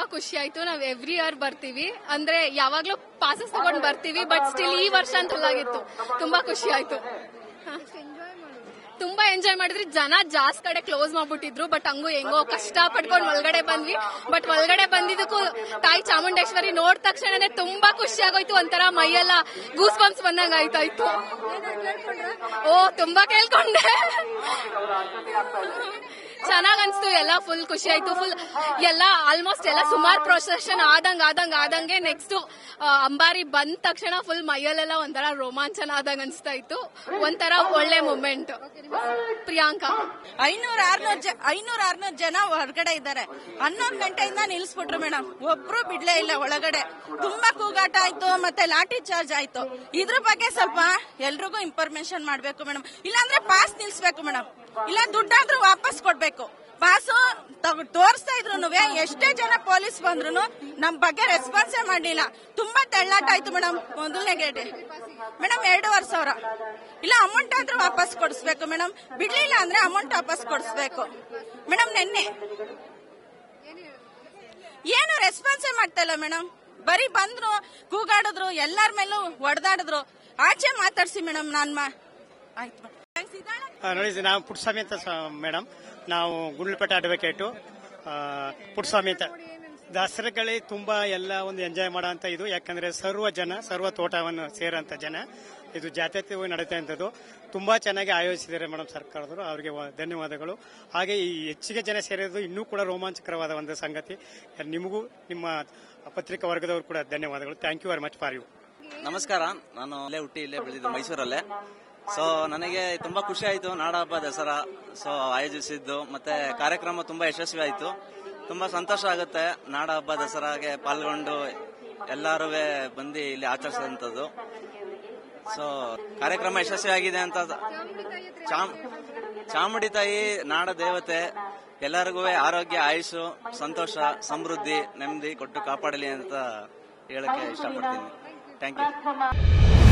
ತುಂಬಾ ಖುಷಿ ಆಯ್ತು. ನಾವ್ ಎವ್ರಿ ಇಯರ್ ಬರ್ತೀವಿ, ಅಂದ್ರೆ ಯಾವಾಗ್ಲೂ ಪಾಸಸ್ ತಗೊಂಡ್ ಬರ್ತೀವಿ, ಬಟ್ ಸ್ಟಿಲ್ ಈ ವರ್ಷ ಅಂತ ಆಗಿತ್ತು. ತುಂಬಾ ಖುಷಿ ಆಯ್ತು. ತುಂಬಾ ಎಂಜಾಯ್ ಮಾಡಿದ್ರಿ. ಜನ ಜಾಸ್ತಿ ಕಡೆ ಕ್ಲೋಸ್ ಮಾಡ್ಬಿಟ್ಟಿದ್ರು, ಬಟ್ ಹಂಗೂ ಹೆಂಗೋ ಕಷ್ಟ ಪಡ್ಕೊಂಡು ಒಳಗಡೆ ಬಂದ್ವಿ. ಬಟ್ ಒಳಗಡೆ ಬಂದಿದ್ದಕ್ಕೂ ತಾಯಿ ಚಾಮುಂಡೇಶ್ವರಿ ನೋಡ್ ತಕ್ಷಣನೇ ತುಂಬಾ ಖುಷಿ ಆಗೋಯ್ತು. ಒಂಥರ ಮೈಯೆಲ್ಲ ಗೂಸ್ ಬಂಪ್ಸ್ ಬಂದಂಗ ಆಯ್ತಾಯ್ತು. ಓ ತುಂಬಾ ಕೇಳ್ಕೊಂಡೆ. ಚೆನ್ನಾಗ್ ಅನ್ಸ್ತು. ಎಲ್ಲ ಫುಲ್ ಖುಷಿ ಆಯ್ತು. ಫುಲ್ ಎಲ್ಲ ಆಲ್ಮೋಸ್ಟ್ ಎಲ್ಲ ಸುಮಾರು ಪ್ರೊಸೆಷನ್ ಆದಂಗೆ ನೆಕ್ಸ್ಟ್ ಅಂಬಾರಿ ಬಂದ ತಕ್ಷಣ ಫುಲ್ ಮೈಯಲ್ಲೆಲ್ಲ ಒಂಥರ ರೋಮಾಂಚನ ಆದಂಗ ಅನ್ಸ್ತಾ ಇತ್ತು. ಒಂಥರ ಒಳ್ಳೆ ಮೂಮೆಂಟ್. ಪ್ರಿಯಾಂಕಾ 500-600 ಜನ ಹೊರಗಡೆ ಇದ್ದಾರೆ. 11 ಗಂಟೆಯಿಂದ ನಿಲ್ಸ್ಬಿಟ್ರು ಮೇಡಮ್. ಒಬ್ರು ಬಿಡ್ಲೇ ಇಲ್ಲ ಒಳಗಡೆ. ತುಂಬಾ ಕೂಗಾಟ ಆಯ್ತು, ಮತ್ತೆ ಲಾಠಿ ಚಾರ್ಜ್ ಆಯ್ತು. ಇದ್ರ ಬಗ್ಗೆ ಸ್ವಲ್ಪ ಎಲ್ರಿಗೂ ಇನ್ಫಾರ್ಮೇಶನ್ ಮಾಡ್ಬೇಕು ಮೇಡಮ್. ಇಲ್ಲಾಂದ್ರೆ ಪಾಸ್ ನಿಲ್ಸ್ಬೇಕು ಮೇಡಮ್, ಇಲ್ಲ ದುಡ್ಡಾದ್ರೂ ವಾಪಸ್ ಕೊಡ್ಬೇಕು. ಪಾಸು ತೋರಿಸ್ತಾ ಇದ್ರು, ಎಷ್ಟೇ ಜನ ಪೊಲೀಸ್ ಬಂದ್ರು ನಮ್ ಬಗ್ಗೆ ರೆಸ್ಪಾನ್ಸೇ ಮಾಡಲಿಲ್ಲ. ತುಂಬಾ ತೆಳ್ಳಾಟ ಆಯ್ತು ಮೇಡಮ್. ಮೊದಲನೇ ಗೇಟ್ ಮೇಡಮ್ 2,500. ಇಲ್ಲ ಅಮೌಂಟ್ ಆದ್ರೂ ವಾಪಸ್ ಕೊಡಿಸ್ಬೇಕು ಮೇಡಮ್. ಬಿಡ್ಲಿಲ್ಲ ಅಂದ್ರೆ ಅಮೌಂಟ್ ವಾಪಸ್ ಕೊಡಿಸ್ಬೇಕು ಮೇಡಮ್. ನೆನ್ನೆ ಏನು ರೆಸ್ಪಾನ್ಸೇ ಮಾಡ್ತಾ ಇಲ್ಲ ಮೇಡಮ್. ಬರೀ ಬಂದ್ರು, ಕೂಗಾಡಿದ್ರು, ಎಲ್ಲರ ಮೇಲೂ ಹೊಡೆದಾಡಿದ್ರು. ಆಚೆ ಮಾತಾಡ್ಸಿ ಮೇಡಮ್. ಆಯ್ತು ನೋಡಿ, ನಾವು ಪುಟ್ಟಸ್ವಾಮಿ ಅಂತ ಮೇಡಮ್. ನಾವು ಗುಂಡ್ಲುಪೇಟೆ ಅಡ್ವೊಕೇಟು ಪುಟ್ಟಸ್ವಾಮಿ ಅಂತ. ದಸರಾಗಳೇ ತುಂಬಾ ಎಲ್ಲ ಒಂದು ಎಂಜಾಯ್ ಮಾಡೋ ಅಂತ ಇದು. ಯಾಕಂದ್ರೆ ಸರ್ವ ತೋಟವನ್ನು ಸೇರೋಂಥ ಜನ ಇದು ಜಾತ್ಯತೀತವಾಗಿ ನಡೀತಾ ಇರೋದು. ತುಂಬಾ ಚೆನ್ನಾಗಿ ಆಯೋಜಿಸಿದ್ದಾರೆ ಮೇಡಮ್ ಸರ್ಕಾರದವರು. ಅವರಿಗೆ ಧನ್ಯವಾದಗಳು. ಹಾಗೆ ಈ ಹೆಚ್ಚಿಗೆ ಜನ ಸೇರಿರೋದು ಇನ್ನೂ ಕೂಡ ರೋಮಾಂಚಕರವಾದ ಒಂದು ಸಂಗತಿ. ನಿಮಗೂ ನಿಮ್ಮ ಪತ್ರಿಕಾ ವರ್ಗದವರು ಕೂಡ ಧನ್ಯವಾದಗಳು. Thank you very much for you. ನಮಸ್ಕಾರ. ನಾನು ಇಲ್ಲೇ ಹುಟ್ಟಿ ಇಲ್ಲೇ ಬೆಳೆದಿದ್ದು ಮೈಸೂರಲ್ಲೇ. ಸೊ ನನಗೆ ತುಂಬಾ ಖುಷಿ ಆಯ್ತು ನಾಡ ಹಬ್ಬ ದಸರಾ ಆಯೋಜಿಸಿದ್ದು. ಮತ್ತೆ ಕಾರ್ಯಕ್ರಮ ತುಂಬಾ ಯಶಸ್ವಿ ಆಯ್ತು. ತುಂಬಾ ಸಂತೋಷ ಆಗುತ್ತೆ ನಾಡ ಹಬ್ಬ ದಸರಾಗೆ ಪಾಲ್ಗೊಂಡು ಎಲ್ಲರೂ ಬಂದು ಇಲ್ಲಿ ಆಚರಿಸಿದಂಥದ್ದು. ಸೊ ಕಾರ್ಯಕ್ರಮ ಯಶಸ್ವಿ ಆಗಿದೆ ಅಂತ. ಚಾಮುಂಡಿ ತಾಯಿ ನಾಡ ದೇವತೆ ಎಲ್ಲರಿಗೂ ಆರೋಗ್ಯ, ಆಯುಷು, ಸಂತೋಷ, ಸಮೃದ್ಧಿ, ನೆಮ್ಮದಿ ಕೊಟ್ಟು ಕಾಪಾಡಲಿ ಅಂತ ಹೇಳಕ್ಕೆ ಇಷ್ಟಪಡ್ತೀನಿ. Thank you.